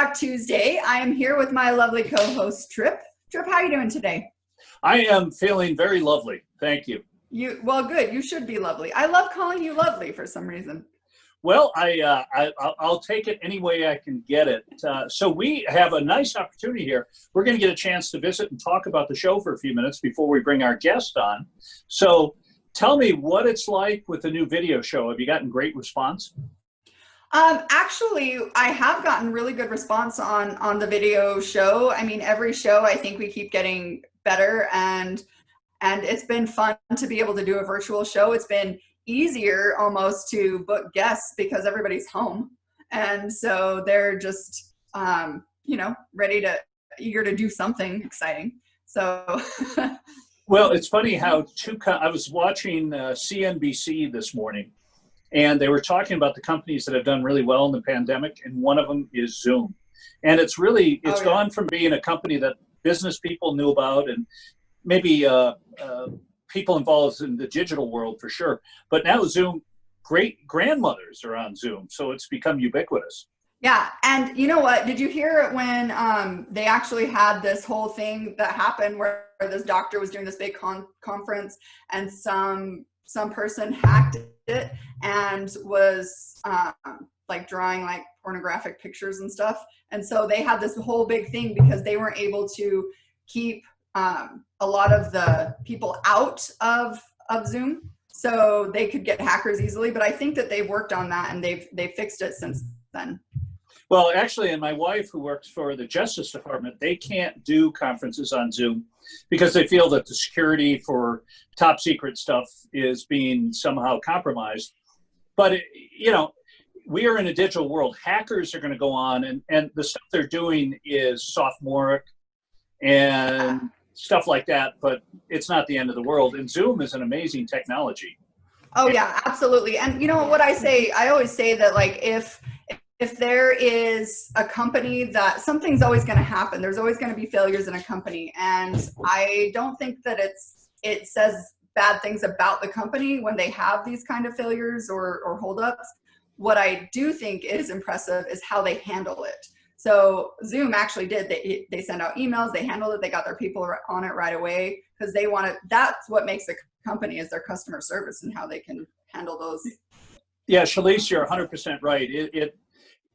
Throwback Tuesday. I am here with my lovely co-host, Trip. Trip, how are you doing today? I am feeling very lovely. Thank you. Well, good. You should be lovely. I love calling you lovely for some reason. Well, I'll take it any way I can get it. So we have a nice opportunity here. We're going to get a chance to visit and talk about the show for a few minutes before we bring our guest on. So tell me what it's like with the new video show. Have you gotten great response? Actually, I have gotten really good response on the video show. I mean, every show, I think we keep getting better, and it's been fun to be able to do a virtual show. It's been easier almost to book guests because everybody's home. And so they're just, eager to do something exciting. So. Well, it's funny how I was watching CNBC this morning, and they were talking about the companies that have done really well in the pandemic, and one of them is Zoom. And it's gone from being a company that business people knew about and maybe people involved in the digital world for sure. But now Zoom, great grandmothers are on Zoom, so it's become ubiquitous. Yeah, and you know what? Did you hear when they actually had this whole thing that happened where this doctor was doing this big conference, and some person hacked it and was like drawing like pornographic pictures and stuff, and so they had this whole big thing because they weren't able to keep a lot of the people out of Zoom, so they could get hackers easily. But I think that they've worked on that and they've fixed it since then. Well, actually, and my wife, who works for the Justice Department, they can't do conferences on Zoom because they feel that the security for top secret stuff is being somehow compromised. But, we are in a digital world. Hackers are going to go on, and the stuff they're doing is sophomoric and stuff like that, but it's not the end of the world. And Zoom is an amazing technology. Oh, yeah, absolutely. And you know what I always say that, like, if there is a company that something's always going to happen, there's always going to be failures in a company. And I don't think that it says bad things about the company when they have these kind of failures or holdups. What I do think is impressive is how they handle it. So Zoom actually did, they send out emails, they handled it, they got their people on it right away because they want to, that's what makes a company is their customer service and how they can handle those. Yeah, Shalice, you're 100% right.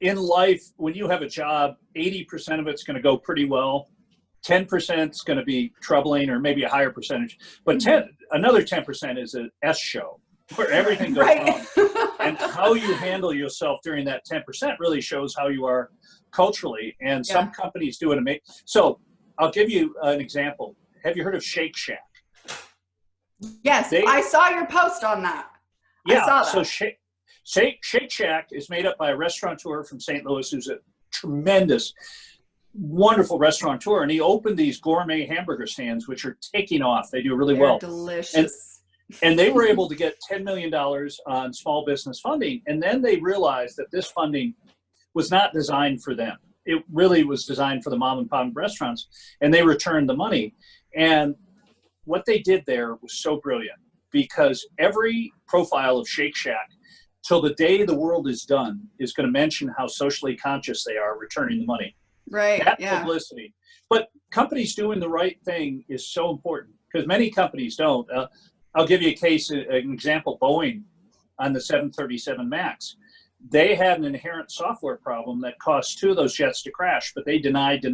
In life, when you have a job, 80% of it's going to go pretty well. 10% is going to be troubling, or maybe a higher percentage. But another 10% is an S show where everything goes wrong. And how you handle yourself during that 10% really shows how you are culturally. And some companies do it amazing. So I'll give you an example. Have you heard of Shake Shack? Yes, I saw your post on that. Yeah, I saw that. So Shake Shack is made up by a restaurateur from St. Louis who's a tremendous, wonderful restaurateur, and he opened these gourmet hamburger stands, which are taking off. They do really well. Delicious. And they were able to get $10 million on small business funding, and then they realized that this funding was not designed for them. It really was designed for the mom and pop restaurants, and they returned the money. And what they did there was so brilliant, because every profile of Shake Shack till the day the world is done is going to mention how socially conscious they are returning the money. Right. That publicity. But companies doing the right thing is so important, because many companies don't. I'll give you an example. Boeing on the 737 MAX. They had an inherent software problem that caused 2 of those jets to crash, but they denied.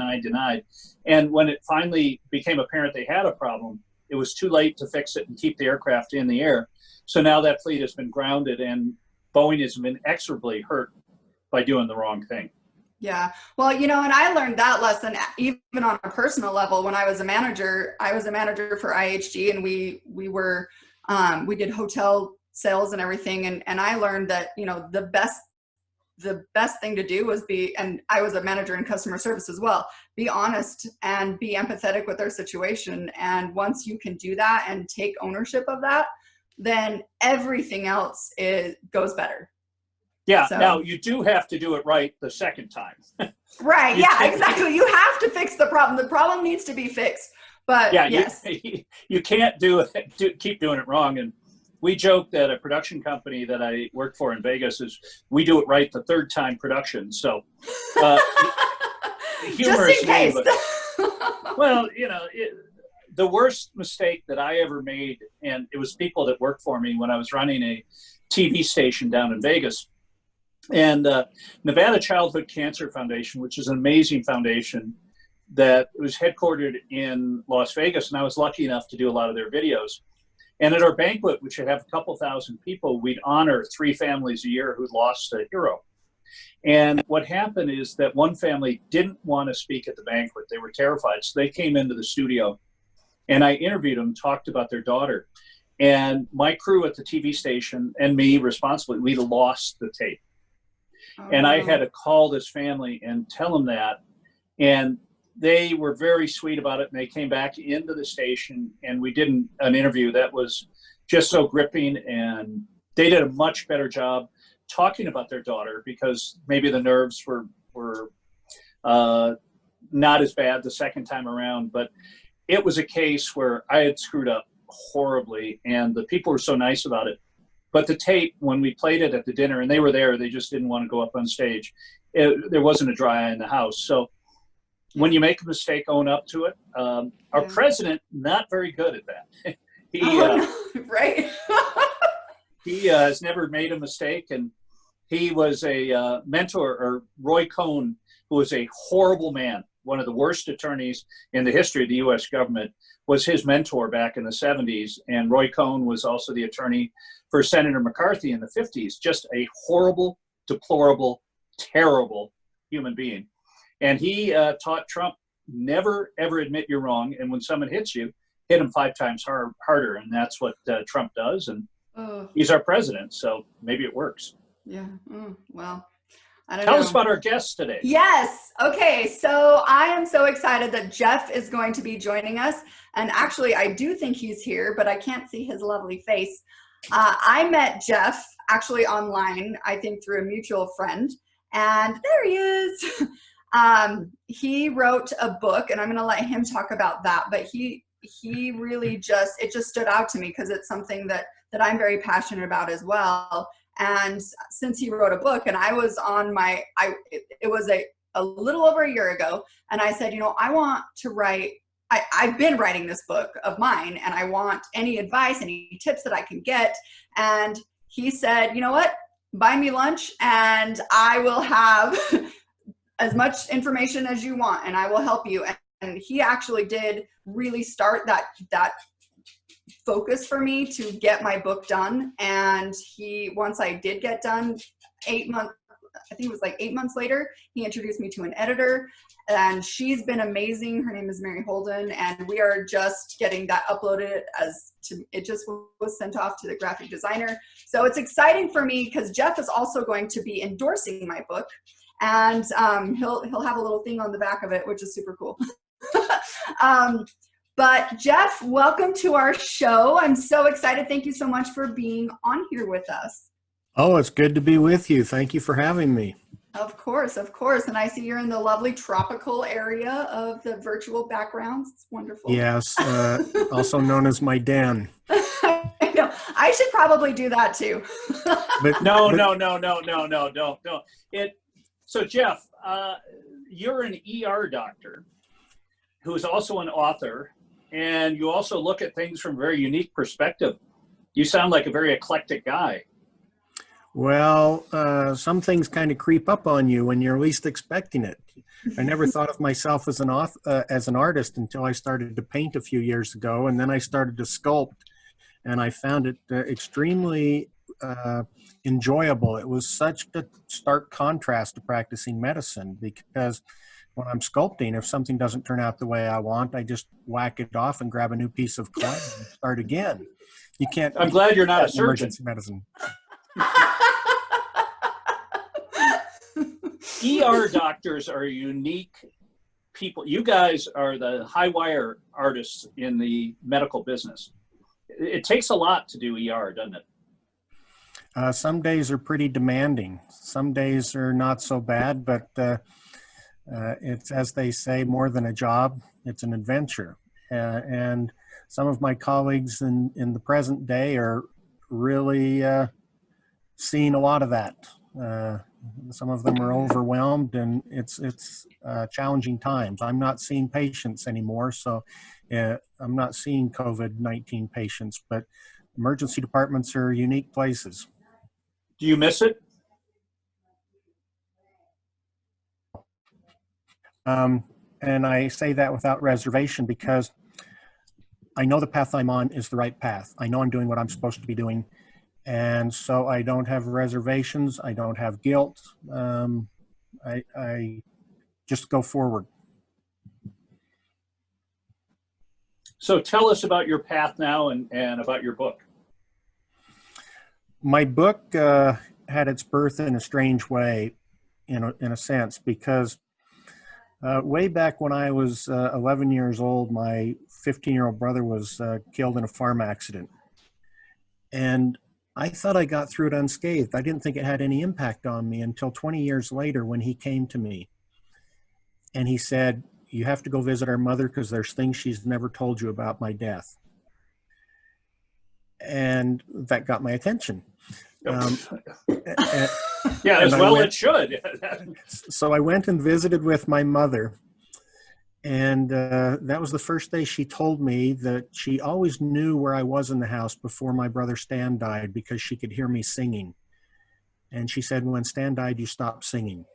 And when it finally became apparent they had a problem, it was too late to fix it and keep the aircraft in the air. So now that fleet has been grounded, and Boeing has been inexorably hurt by doing the wrong thing. Yeah. Well, and I learned that lesson even on a personal level when I was a manager. I was a manager for IHG, and we did hotel sales and everything. And I learned that, the best thing to do was and I was a manager in customer service as well, be honest and be empathetic with their situation. And once you can do that and take ownership of that, then everything else goes better. Yeah. So, now you do have to do it right the second time. Right. Yeah, exactly. You have to fix the problem. The problem needs to be fixed. But yes, you can't keep doing it wrong. And we joke that a production company that I work for in Vegas we do it right the third time production. So Just in humorously, case. but well, the worst mistake that I ever made, and it was people that worked for me when I was running a TV station down in Vegas. And Nevada Childhood Cancer Foundation, which is an amazing foundation that was headquartered in Las Vegas, and I was lucky enough to do a lot of their videos. And at our banquet, which would have a couple thousand people, we'd honor 3 families a year who lost a hero. And what happened is that one family didn't want to speak at the banquet. They were terrified. So they came into the studio, and I interviewed them, talked about their daughter. And my crew at the TV station and me responsibly, we lost the tape. And I had to call this family and tell them that. And they were very sweet about it. And they came back into the station, and we did an interview that was just so gripping. And they did a much better job talking about their daughter, because maybe the nerves were not as bad the second time around. But it was a case where I had screwed up horribly, and the people were so nice about it. But the tape, when we played it at the dinner, and they were there, they just didn't want to go up on stage. There wasn't a dry eye in the house. So when you make a mistake, own up to it. Our president, not very good at that. Right. He has never made a mistake, and he was a mentor, or Roy Cohn, who was a horrible man, one of the worst attorneys in the history of the U.S. government, was his mentor back in the 70s. And Roy Cohn was also the attorney for Senator McCarthy in the 50s. Just a horrible, deplorable, terrible human being. And he taught Trump, never, ever admit you're wrong. And when someone hits you, hit him 5 times harder. And that's what Trump does. And he's our president. So maybe it works. Yeah. Well, I don't Tell know. us about our guests today. Yes. Okay. So I am so excited that Jeff is going to be joining us. And actually, I do think he's here, but I can't see his lovely face. I met Jeff actually online, I think through a mutual friend. And there he is. He wrote a book, and I'm going to let him talk about that. But he really it just stood out to me, because it's something that I'm very passionate about as well. And since he wrote a book, and I was on it was a little over a year ago, and I said, I want to write, I've been writing this book of mine, and I want any advice, any tips that I can get. And he said, you know what, buy me lunch, and I will have as much information as you want, and I will help you. And he actually did really start that focus for me to get my book done. And once I did get done, 8 months, I think it was like 8 months later, he introduced me to an editor, and she's been amazing. Her name is Mary Holden, and we are just getting that uploaded it just was sent off to the graphic designer. So it's exciting for me, because Jeff is also going to be endorsing my book, and he'll have a little thing on the back of it, which is super cool. But Jeff, welcome to our show. I'm so excited. Thank you so much for being on here with us. Oh, it's good to be with you. Thank you for having me. Of course, of course. And I see you're in the lovely tropical area of the virtual backgrounds. It's wonderful. Yes, also known as my den. I know. I should probably do that too. But No, don't. So Jeff, you're an ER doctor who is also an author, and you also look at things from a very unique perspective. You sound like a very eclectic guy. Well, some things kind of creep up on you when you're least expecting it. I never thought of myself as an artist until I started to paint a few years ago, and then I started to sculpt, and I found it extremely enjoyable. It was such a stark contrast to practicing medicine, because when I'm sculpting, if something doesn't turn out the way I want, I just whack it off and grab a new piece of clay and start again. You can't. I'm glad you're not a surgeon. Emergency medicine. ER doctors are unique people. You guys are the high wire artists in the medical business. It takes a lot to do ER, doesn't it? Some days are pretty demanding. Some days are not so bad, but it's, as they say, more than a job. It's an adventure. And some of my colleagues in the present day are really seeing a lot of that. Some of them are overwhelmed, and it's challenging times. I'm not seeing patients anymore, so I'm not seeing COVID-19 patients, but emergency departments are unique places. Do you miss it? And I say that without reservation because I know the path I'm on is the right path. I know I'm doing what I'm supposed to be doing. And so I don't have reservations. I don't have guilt. I just go forward. So tell us about your path now and about your book. My book had its birth in a strange way, in a sense, because way back when I was 11 years old, my 15-year-old brother was killed in a farm accident. And I thought I got through it unscathed. I didn't think it had any impact on me until 20 years later when he came to me. And he said, "You have to go visit our mother because there's things she's never told you about my death." And that got my attention. Yeah, as well it should. So I went and visited with my mother. And that was the first day she told me that she always knew where I was in the house before my brother Stan died because she could hear me singing. And she said, "When Stan died, you stopped singing."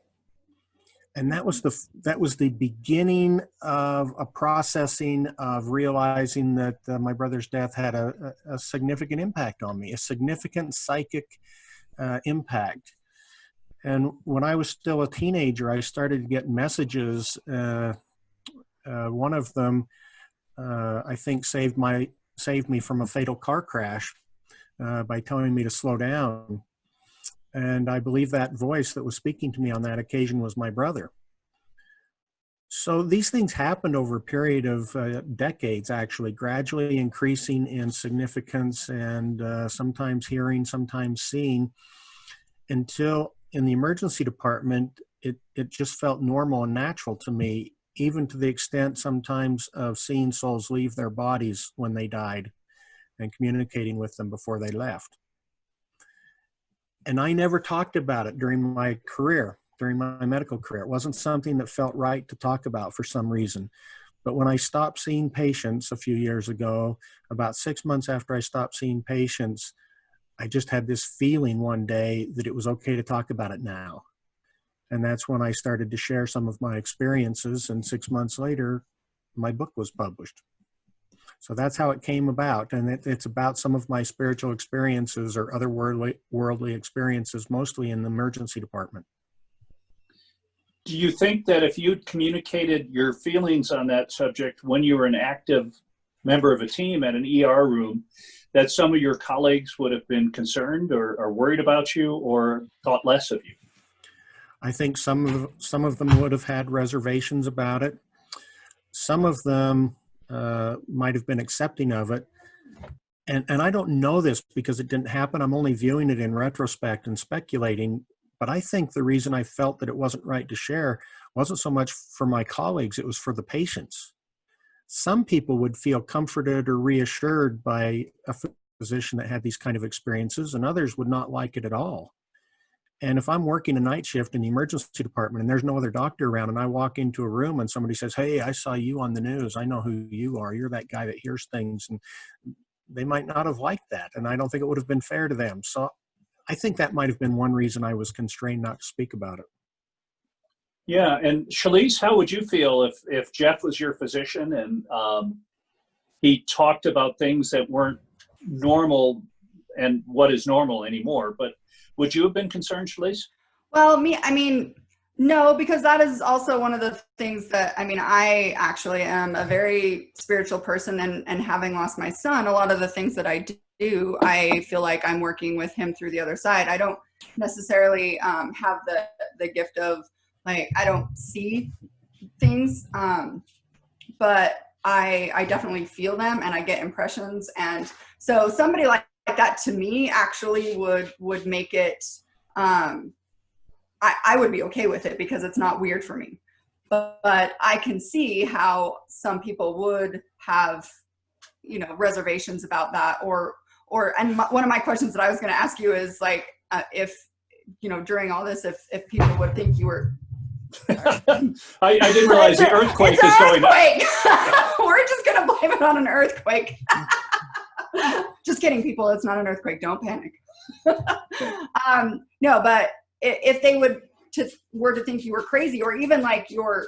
And that was the beginning of a processing of realizing that my brother's death had a significant impact on me, a significant psychic impact. And when I was still a teenager, I started to get messages. One of them, I think, saved me from a fatal car crash by telling me to slow down. And I believe that voice that was speaking to me on that occasion was my brother. So these things happened over a period of decades, actually, gradually increasing in significance and sometimes hearing, sometimes seeing, until in the emergency department, it just felt normal and natural to me, even to the extent sometimes of seeing souls leave their bodies when they died and communicating with them before they left. And I never talked about it during my career, during my medical career. It wasn't something that felt right to talk about for some reason. But when I stopped seeing patients a few years ago, about 6 months after I stopped seeing patients, I just had this feeling one day that it was okay to talk about it now. And that's when I started to share some of my experiences. And 6 months later, my book was published. So that's how it came about. And it's about some of my spiritual experiences or other worldly experiences, mostly in the emergency department. Do you think that if you'd communicated your feelings on that subject when you were an active member of a team at an ER room, that some of your colleagues would have been concerned or worried about you or thought less of you? I think some of them would have had reservations about it. Some of them might have been accepting of it. And I don't know this because it didn't happen. I'm only viewing it in retrospect and speculating. But I think the reason I felt that it wasn't right to share wasn't so much for my colleagues, it was for the patients. Some people would feel comforted or reassured by a physician that had these kind of experiences, and others would not like it at all. And if I'm working a night shift in the emergency department and there's no other doctor around and I walk into a room and somebody says, "Hey, I saw you on the news. I know who you are. You're that guy that hears things." And they might not have liked that. And I don't think it would have been fair to them. So I think that might have been one reason I was constrained not to speak about it. Yeah. And Shalise, how would you feel if Jeff was your physician and he talked about things that weren't normal and what is normal anymore? But would you have been concerned, Shalise? Well, no, because that is also one of the things that, I actually am a very spiritual person, and having lost my son, a lot of the things that I do, I feel like I'm working with him through the other side. I don't necessarily have the gift of, I don't see things, but I definitely feel them and I get impressions. And so somebody like that to me actually would make it, I would be okay with it because it's not weird for me. But I can see how some people would have, reservations about that, one of my questions that I was going to ask you is if, during all this, if people would think you were I didn't realize the earthquake it's is going up. We're just going to blame it on an earthquake. Just kidding, people. It's not an earthquake. Don't panic. No, but if they were to think you were crazy, or even like your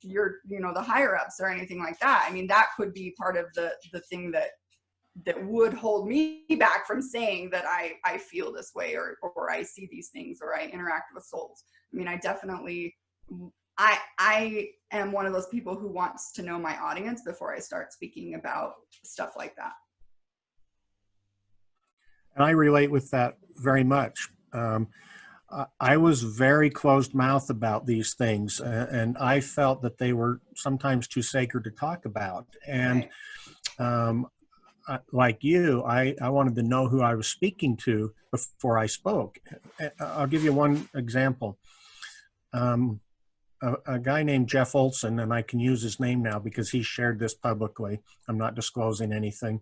the higher ups or anything like that, I mean, that could be part of the thing that would hold me back from saying that I feel this way, or I see these things, or I interact with souls. I mean, I definitely, I am one of those people who wants to know my audience before I start speaking about stuff like that. And I relate with that very much. I was very closed-mouthed about these things, and I felt that they were sometimes too sacred to talk about. And like you, I wanted to know who I was speaking to before I spoke. I'll give you one example. A guy named Jeff Olsen, and I can use his name now because he shared this publicly. I'm not disclosing anything.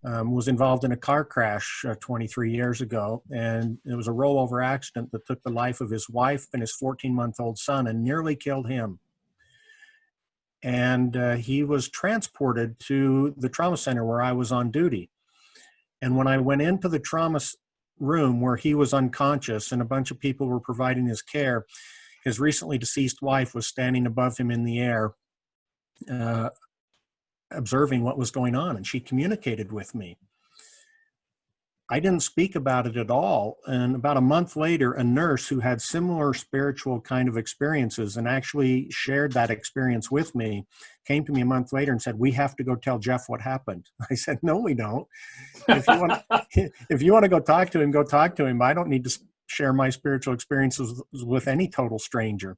Was involved in a car crash 23 years ago, and it was a rollover accident that took the life of his wife and his 14-month-old son and nearly killed him. And he was transported to the trauma center where I was on duty. And when I went into the trauma room where he was unconscious and a bunch of people were providing his care, his recently deceased wife was standing above him in the air, observing what was going on, and she communicated with me. I didn't speak about it at all, and about a month later, a nurse who had similar spiritual kind of experiences and actually shared that experience with me came to me a month later and said, "We have to go tell Jeff what happened." I said, "No, we don't. If you want to go talk to him, go talk to him. I don't need to share my spiritual experiences with any total stranger."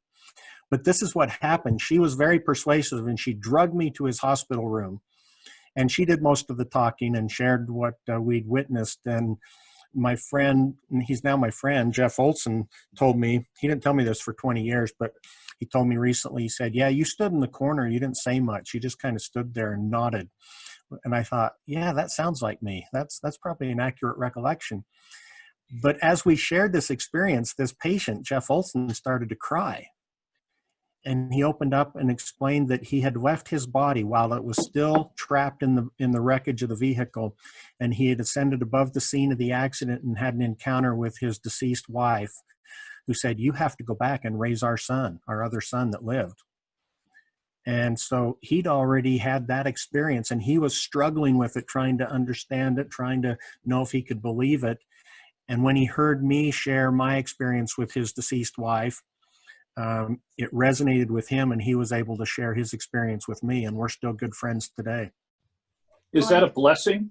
But this is what happened. She was very persuasive, and she drugged me to his hospital room. And she did most of the talking and shared what we'd witnessed. And my friend, and he's now my friend, Jeff Olsen, told me, he didn't tell me this for 20 years, but he told me recently, he said, "Yeah, you stood in the corner. You didn't say much. You just kind of stood there and nodded." And I thought, yeah, that sounds like me. That's probably an accurate recollection. But as we shared this experience, this patient, Jeff Olsen, started to cry. And he opened up and explained that he had left his body while it was still trapped in the wreckage of the vehicle, and he had ascended above the scene of the accident and had an encounter with his deceased wife, who said, "You have to go back and raise our son, our other son that lived." And so he'd already had that experience, and he was struggling with it, trying to understand it, trying to know if he could believe it. And when he heard me share my experience with his deceased wife, it resonated with him, and he was able to share his experience with me, and we're still good friends today. Is that a blessing?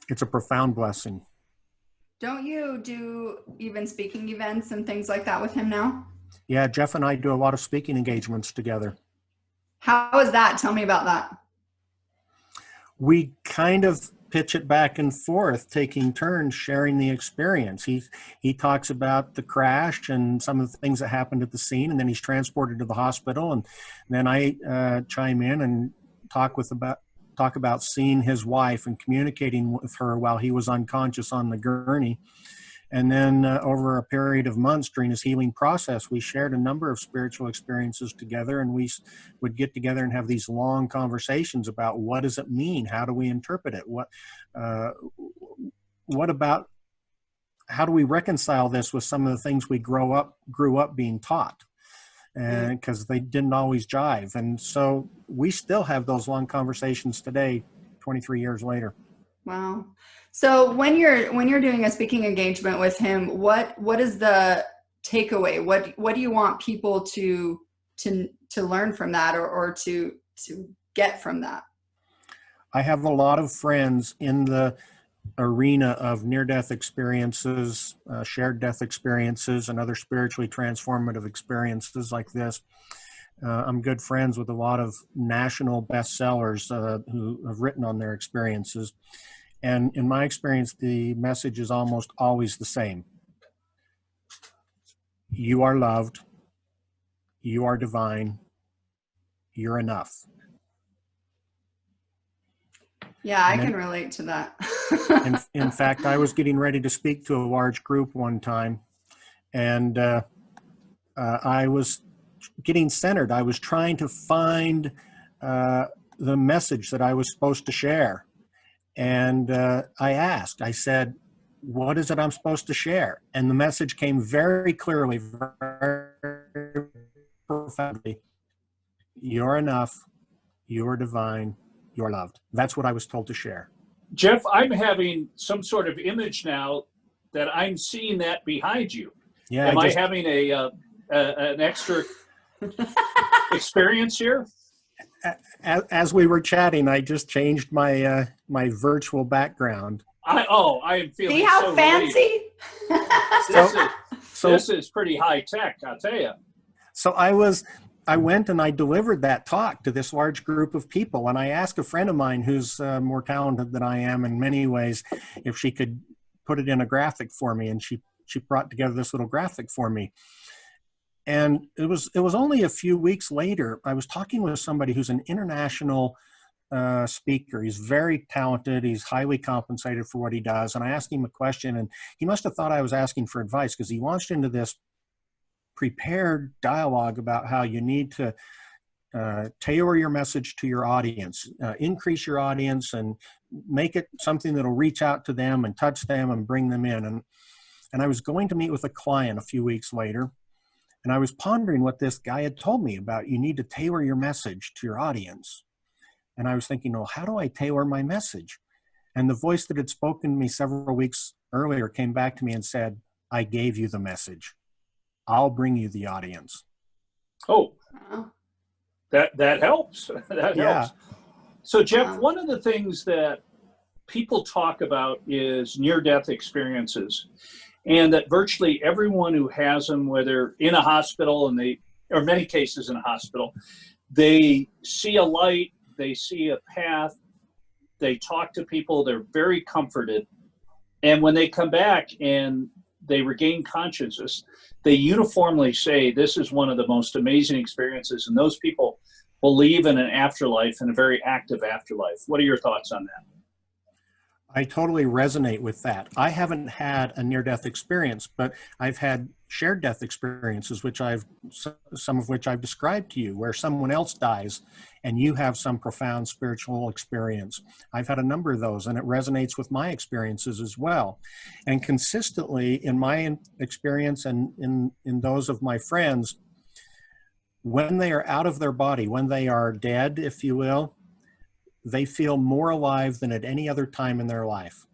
It's a profound blessing. Don't you do even speaking events and things like that with him now? Yeah, Jeff and I do a lot of speaking engagements together. How is that? Tell me about that. We kind of pitch it back and forth, taking turns sharing the experience. He talks about the crash and some of the things that happened at the scene, and then he's transported to the hospital, and then I chime in and talk about seeing his wife and communicating with her while he was unconscious on the gurney. And then over a period of months during his healing process, we shared a number of spiritual experiences together, and we would get together and have these long conversations about what does it mean? How do we interpret it? What about, how do we reconcile this with some of the things we grew up being taught? And because they didn't always jive. And so we still have those long conversations today, 23 years later. Wow. So when you're doing a speaking engagement with him, what is the takeaway? What do you want people to learn from that, or to get from that? I have a lot of friends in the arena of near-death experiences, shared death experiences, and other spiritually transformative experiences like this. I'm good friends with a lot of national bestsellers who have written on their experiences. And in my experience, the message is almost always the same. You are loved. You are divine. You're enough. Yeah, I can relate to that. in fact, I was getting ready to speak to a large group one time, and I was getting centered. I was trying to find the message that I was supposed to share. And I said, what is it I'm supposed to share? And the message came very clearly, very profoundly. You're enough. You're divine. You're loved. That's what I was told to share. Jeff, I'm having some sort of image now that I'm seeing that behind you. Yeah. Am I having an extra experience here? As we were chatting, I just changed my my virtual background. I am feeling See how so fancy? This is pretty high tech, I'll tell you. So I went and I delivered that talk to this large group of people. And I asked a friend of mine who's more talented than I am in many ways, if she could put it in a graphic for me. And she brought together this little graphic for me. And it was only a few weeks later, I was talking with somebody who's an international speaker. He's very talented. He's highly compensated for what he does. And I asked him a question, and he must have thought I was asking for advice, because he launched into this prepared dialogue about how you need to tailor your message to your audience, increase your audience, and make it something that'll reach out to them and touch them and bring them in. And I was going to meet with a client a few weeks later, and I was pondering what this guy had told me about, you need to tailor your message to your audience. And I was thinking, well, how do I tailor my message? And the voice that had spoken to me several weeks earlier came back to me and said, I gave you the message. I'll bring you the audience. Oh, that helps. That Yeah. helps. So, Jeff, one of the things that people talk about is near-death experiences, and that virtually everyone who has them, whether in a hospital, or many cases in a hospital, they see a light, they see a path, they talk to people, they're very comforted. And when they come back and they regain consciousness, they uniformly say this is one of the most amazing experiences. And those people believe in an afterlife, and a very active afterlife. What are your thoughts on that? I totally resonate with that. I haven't had a near-death experience, but I've had shared death experiences, some of which I've described to you, where someone else dies and you have some profound spiritual experience. I've had a number of those, and it resonates with my experiences as well. And consistently in my experience and in those of my friends, when they are out of their body, when they are dead, if you will, they feel more alive than at any other time in their life.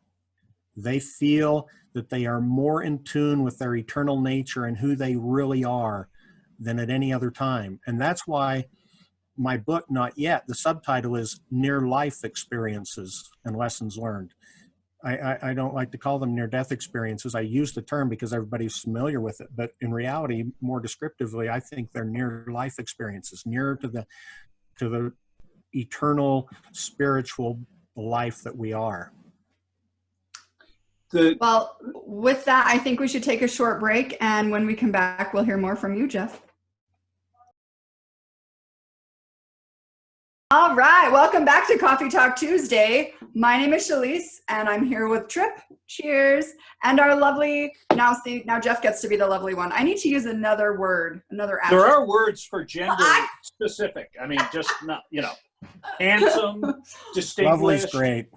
They feel that they are more in tune with their eternal nature and who they really are than at any other time. And that's why my book, Not Yet, the subtitle is Near Life Experiences and Lessons Learned. I don't like to call them near-death experiences. I use the term because everybody's familiar with it. But in reality, more descriptively, I think they're near-life experiences, nearer to the eternal spiritual life that we are. Well, with that, I think we should take a short break, and when we come back, we'll hear more from you, Jeff. All right, welcome back to Coffee Talk Tuesday. My name is Sheila, and I'm here with Trip. Cheers. And our lovely, now Jeff gets to be the lovely one. I need to use another word, another adjective. There are words for gender specific. I mean, just not, handsome, distinguished. Lovely's great.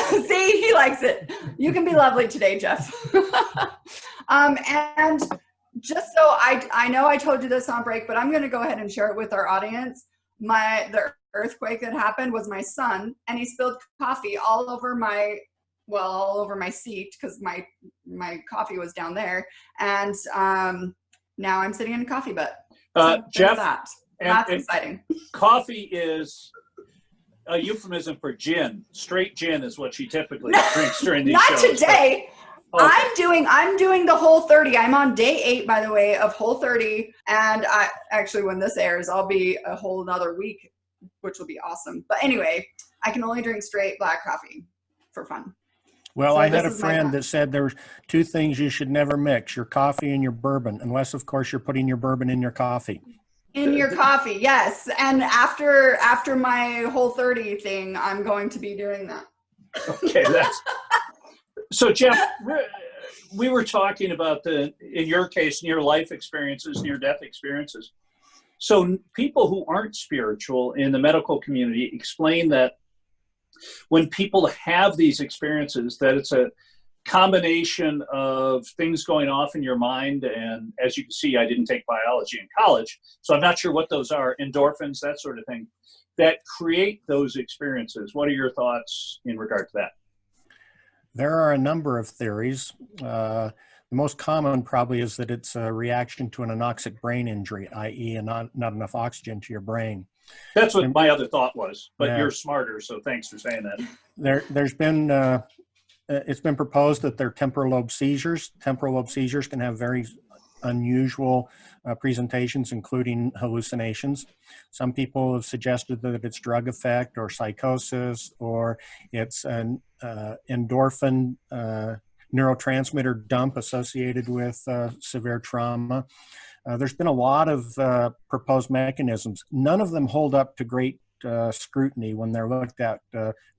See, he likes it. You can be lovely today, Jeff. And just so I know I told you this on break, but I'm going to go ahead and share it with our audience. The earthquake that happened was my son, and he spilled coffee all over my seat, because my coffee was down there, and now I'm sitting in a coffee butt. So Jeff, that's exciting. Coffee is a euphemism for gin. Straight gin is what she typically drinks during these shows. Not today. Okay. I'm doing the Whole 30. I'm on day 8, by the way, of Whole 30. And when this airs, I'll be a whole another week, which will be awesome. But anyway, I can only drink straight black coffee for fun. Well, So I had a friend that said there's 2 things you should never mix, your coffee and your bourbon, unless, of course, you're putting your bourbon in your coffee. In your coffee, yes. And after my Whole 30 thing, I'm going to be doing that. Okay, so Jeff, we were talking about in your case, near life experiences, near death experiences. So people who aren't spiritual in the medical community explain that when people have these experiences, that it's a combination of things going off in your mind. And as you can see, I didn't take biology in college, so I'm not sure what those are, endorphins, that sort of thing, that create those experiences. What are your thoughts in regard to that? There are a number of theories. The most common probably is that it's a reaction to an anoxic brain injury, i.e. not enough oxygen to your brain. That's what my other thought was, but Yeah. you're smarter, so thanks for saying that. There's been, it's been proposed that they're temporal lobe seizures. Temporal lobe seizures can have very unusual presentations, including hallucinations. Some people have suggested that it's drug effect or psychosis, or it's an endorphin neurotransmitter dump associated with severe trauma. There's been a lot of proposed mechanisms. None of them hold up to great scrutiny when they're looked at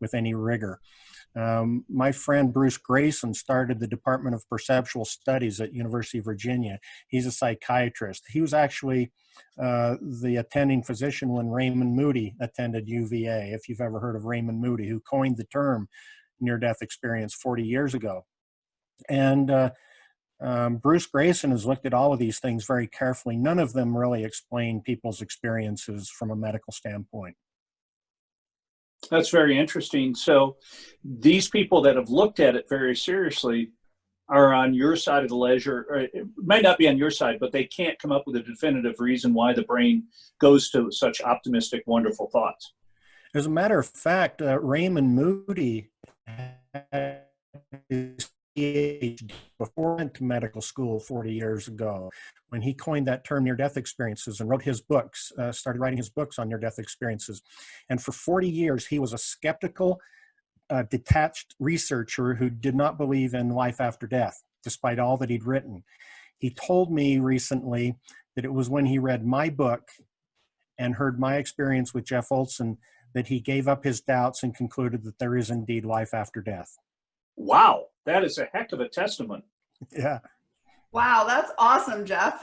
with any rigor. My friend Bruce Grayson started the Department of Perceptual Studies at University of Virginia. He's a psychiatrist. He was actually the attending physician when Raymond Moody attended UVA, if you've ever heard of Raymond Moody, who coined the term near-death experience 40 years ago. And Bruce Grayson has looked at all of these things very carefully. None of them really explain people's experiences from a medical standpoint. That's very interesting. So these people that have looked at it very seriously are on your side of the ledger, or it might not be on your side, but they can't come up with a definitive reason why the brain goes to such optimistic, wonderful thoughts. As a matter of fact, Raymond Moody had his PhD before he went to medical school 40 years ago, when he coined that term near-death experiences and wrote his books, started writing his books on near-death experiences. And for 40 years, he was a skeptical, detached researcher who did not believe in life after death, despite all that he'd written. He told me recently that it was when he read my book and heard my experience with Jeff Olsen that he gave up his doubts and concluded that there is indeed life after death. Wow, that is a heck of a testament. Yeah. Wow, that's awesome, Jeff.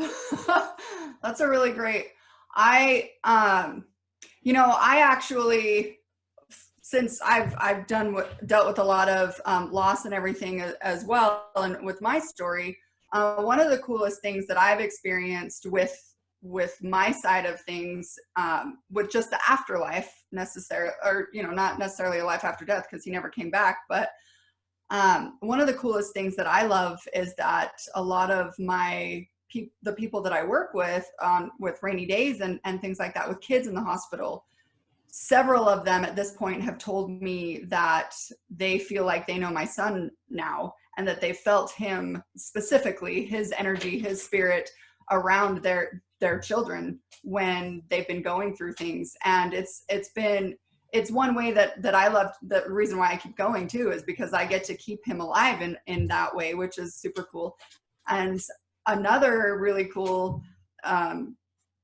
That's a really great. I actually, since I've dealt with a lot of loss and everything as well, and with my story, one of the coolest things that I've experienced with my side of things, with just the afterlife necessarily, or not necessarily a life after death, because he never came back, but one of the coolest things that I love is that a lot of the people that I work with rainy days and things like that, with kids in the hospital, several of them at this point have told me that they feel like they know my son now, and that they felt him specifically, his energy, his spirit around their children when they've been going through things. And it's one way that I love. The reason why I keep going too is because I get to keep him alive in that way, which is super cool. And another really cool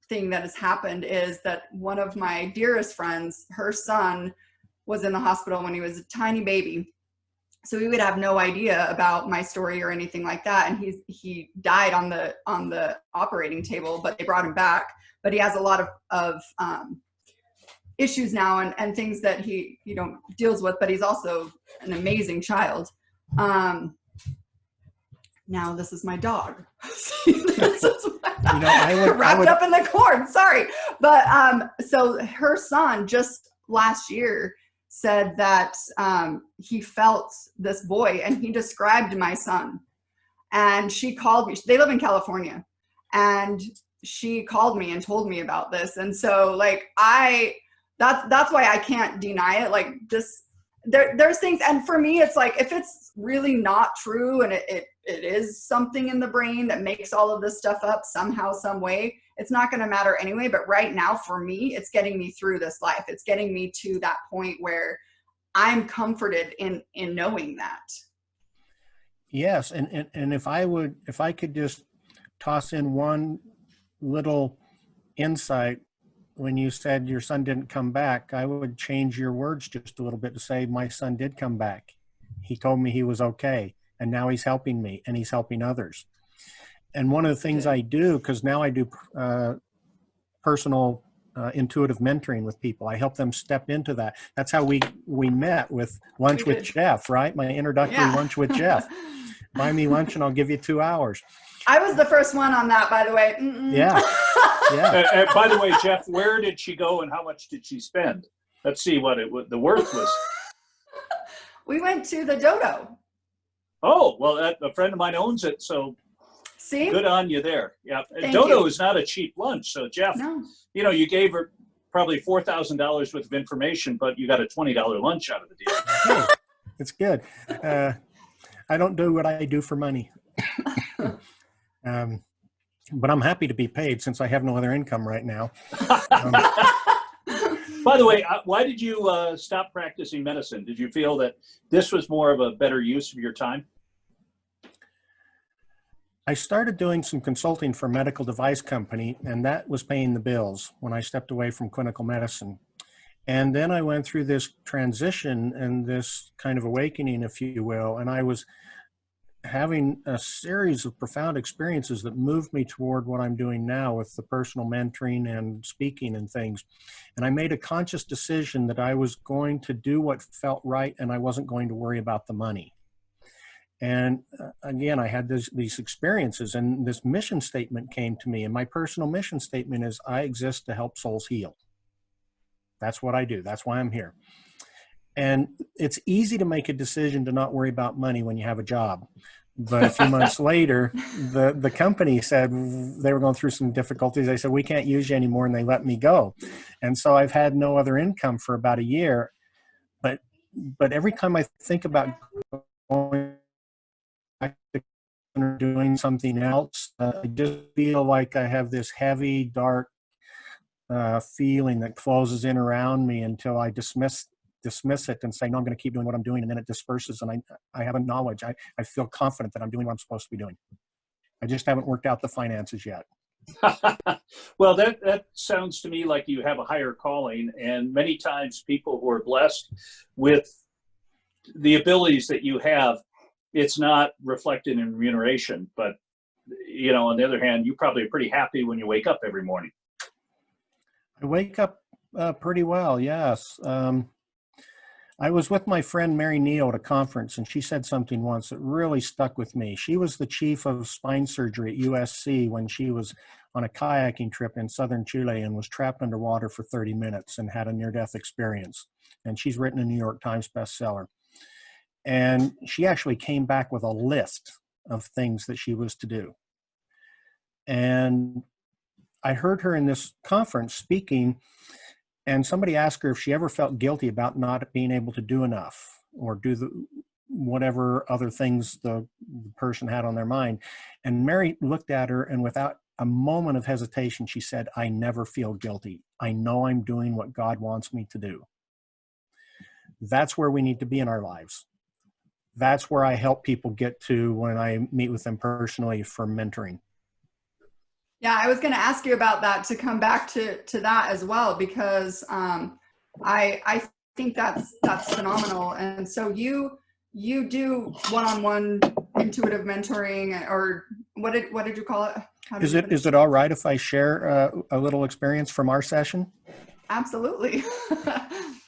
thing that has happened is that one of my dearest friends, her son was in the hospital when he was a tiny baby. So we would have no idea about my story or anything like that. And he died on the operating table, but they brought him back. But he has a lot of issues now and things that he deals with, but he's also an amazing child. Now this is my dog. Wrapped up in the cord, sorry. But so her son just last year said that he felt this boy, and he described my son, and she called me. They live in California, and she called me and told me about this. And so that's why I can't deny it. Like there's things, and for me, it's like, if it's really not true and it is something in the brain that makes all of this stuff up somehow, some way, it's not going to matter anyway. But right now, for me, it's getting me through this life. It's getting me to that point where I'm comforted in knowing that. Yes, and if I could just toss in one little insight. When you said your son didn't come back, I would change your words just a little bit to say my son did come back. He told me he was okay. And now he's helping me and he's helping others. And one of the things I do, because now I do personal intuitive mentoring with people, I help them step into that. That's how we met with Lunch with Jeff, right? My introductory Lunch with Jeff. Buy me lunch and I'll give you 2 hours. I was the first one on that, by the way. Yeah. Yeah. And by the way, Jeff, where did she go and how much did she spend? Let's see what the worth was. We went to the Dodo. Oh, well, a friend of mine owns it, so See? good on you there. Yeah, Thank Dodo you. is not a cheap lunch. So Jeff, No. you know, you gave her probably $4,000 worth of information, but you got a $20 lunch out of the deal. Hey, it's good. I don't do what I do for money. But I'm happy to be paid since I have no other income right now. By the way, why did you stop practicing medicine? Did you feel that this was more of a better use of your time? I started doing some consulting for a medical device company, and that was paying the bills when I stepped away from clinical medicine. And then I went through this transition and this kind of awakening, if you will, and I was having a series of profound experiences that moved me toward what I'm doing now with the personal mentoring and speaking and things. And I made a conscious decision that I was going to do what felt right and I wasn't going to worry about the money. And again, I had these experiences, and this mission statement came to me. And my personal mission statement is, I exist to help souls heal. That's what I do. That's why I'm here. And it's easy to make a decision to not worry about money when you have a job. But a few months later, the company said they were going through some difficulties. They said, we can't use you anymore, and they let me go. And so I've had no other income for about a year. But every time I think about going back to doing something else, I just feel like I have this heavy, dark feeling that closes in around me until I dismiss it and say, no, I'm going to keep doing what I'm doing. And then it disperses, and I have a knowledge. I feel confident that I'm doing what I'm supposed to be doing. I just haven't worked out the finances yet. Well, that sounds to me like you have a higher calling, and many times people who are blessed with the abilities that you have, it's not reflected in remuneration. But, you know, on the other hand, you probably are pretty happy when you wake up every morning. I wake up pretty well, yes. I was with my friend Mary Neal at a conference, and she said something once that really stuck with me. She was the chief of spine surgery at USC when she was on a kayaking trip in southern Chile and was trapped underwater for 30 minutes and had a near-death experience. And she's written a New York Times bestseller. And she actually came back with a list of things that she was to do. And I heard her in this conference speaking, and somebody asked her if she ever felt guilty about not being able to do enough or do whatever other things the person had on their mind. And Mary looked at her, and without a moment of hesitation, she said, I never feel guilty. I know I'm doing what God wants me to do. That's where we need to be in our lives. That's where I help people get to when I meet with them personally for mentoring. Yeah, I was going to ask you about that, to come back to that as well, because I think that's phenomenal. And so you do one-on-one intuitive mentoring, or what did you call it? Is it all right if I share a little experience from our session? Absolutely.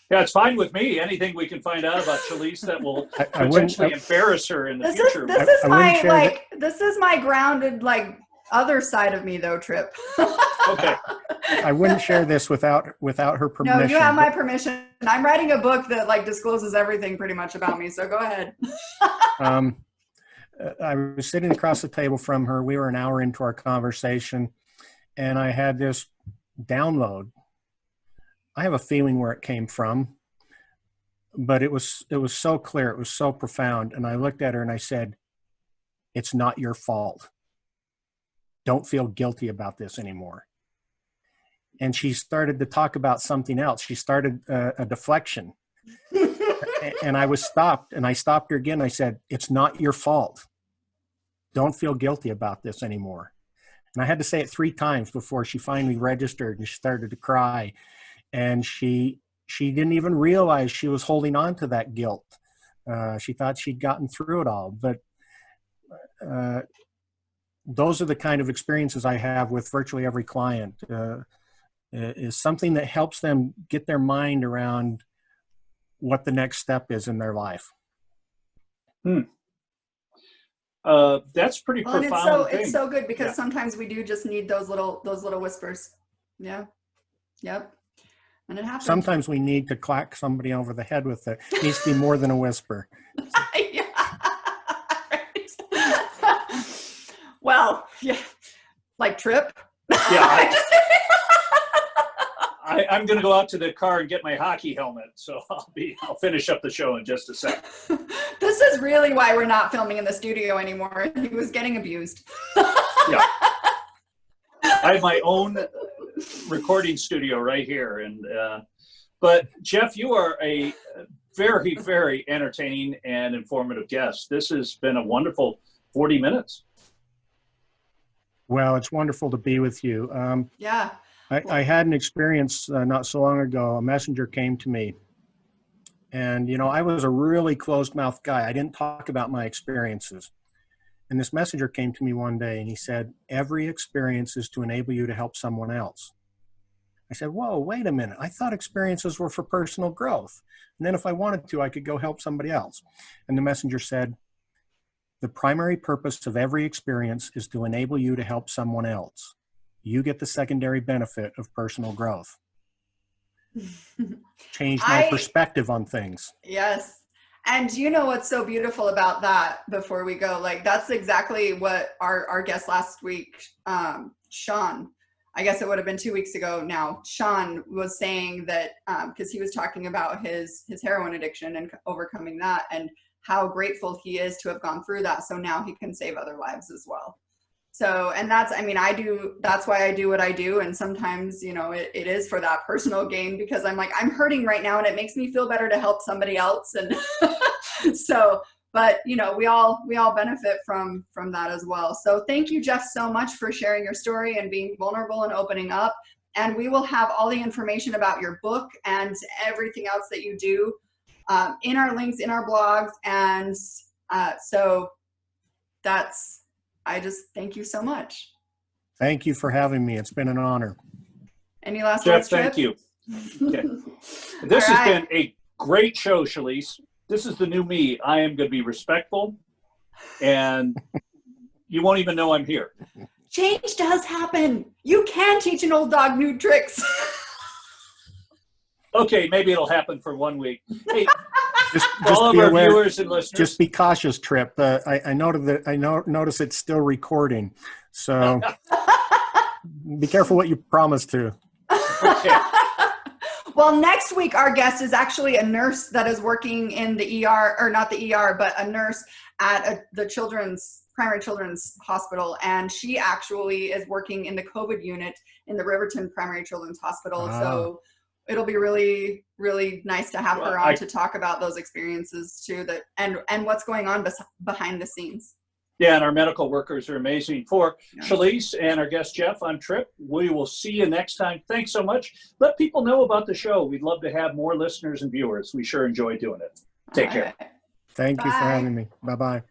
Yeah, it's fine with me. Anything we can find out about Shalise that will potentially embarrass her in the future. This is my grounded, like, other side of me, though, Trip. Okay. I wouldn't share this without her permission. No, you have my permission. I'm writing a book that, like, discloses everything pretty much about me, so go ahead. I was sitting across the table from her. We were an hour into our conversation, and I had this download. I have a feeling where it came from, but it was so clear. It was so profound. And I looked at her and I said, it's not your fault. Don't feel guilty about this anymore. And she started to talk about something else. She started a deflection. And I was stopped, and I stopped her again. I said, it's not your fault. Don't feel guilty about this anymore. And I had to say it 3 times before she finally registered, and she started to cry. And she didn't even realize she was holding on to that guilt. She thought she'd gotten through it all. But those are the kind of experiences I have with virtually every client, is something that helps them get their mind around what the next step is in their life. That's pretty Well, and profound thing. it's so good because Yeah. sometimes we do just need those little whispers. Yeah. Yep. And it happens. Sometimes we need to clack somebody over the head with it. It needs to be more than a whisper. Yeah. Well, yeah. Like Trip. Yeah. I'm going to go out to the car and get my hockey helmet. So I'll finish up the show in just a sec. This is really why we're not filming in the studio anymore. He was getting abused. Yeah. I have my own recording studio right here. But Jeff, you are a very, very entertaining and informative guest. This has been a wonderful 40 minutes. Well, it's wonderful to be with you. Yeah. I had an experience not so long ago. A messenger came to me, and I was a really closed-mouthed guy. I didn't talk about my experiences. And this messenger came to me one day, and he said, "Every experience is to enable you to help someone else." I said, "Whoa, wait a minute. I thought experiences were for personal growth. And then if I wanted to, I could go help somebody else." And the messenger said, "The primary purpose of every experience is to enable you to help someone else. You get the secondary benefit of personal growth." Changed my perspective on things. Yes. And you know what's so beautiful about that before we go? Like, that's exactly what our guest last week, Sean, I guess it would have been 2 weeks ago now, Sean was saying that, because he was talking about his heroin addiction and overcoming that and how grateful he is to have gone through that. So now he can save other lives as well. So, and that's why I do what I do. And sometimes, it is for that personal gain, because I'm like, I'm hurting right now and it makes me feel better to help somebody else. And so, but we all benefit from that as well. So thank you, Jeff, so much for sharing your story and being vulnerable and opening up. And we will have all the information about your book and everything else that you do in our links, in our blogs. And so I just thank you so much. Thank you for having me. It's been an honor. Any last Jeff, words, thank Trip? you. Okay. This has been a great show, Sheila. This is the new me. I am going to be respectful, and you won't even know I'm here. Change does happen. You can teach an old dog new tricks. Okay, maybe it'll happen for 1 week. Hey, just all of be our aware, viewers and listeners. just be cautious, Trip. I notice it's still recording, so be careful what you promise to. Okay. Well, next week our guest is actually a nurse that is working in the ER, or not the ER, but a nurse at the primary children's hospital, and she actually is working in the COVID unit in the Riverton Primary Children's Hospital. So it'll be really, really nice to have her on to talk about those experiences too, and what's going on behind the scenes. Yeah, and our medical workers are amazing. For Sheila and our guest Jeff, I'm Trip. We will see you next time. Thanks so much. Let people know about the show. We'd love to have more listeners and viewers. We sure enjoy doing it. Take care. Thank you for Bye. having me. Bye-bye.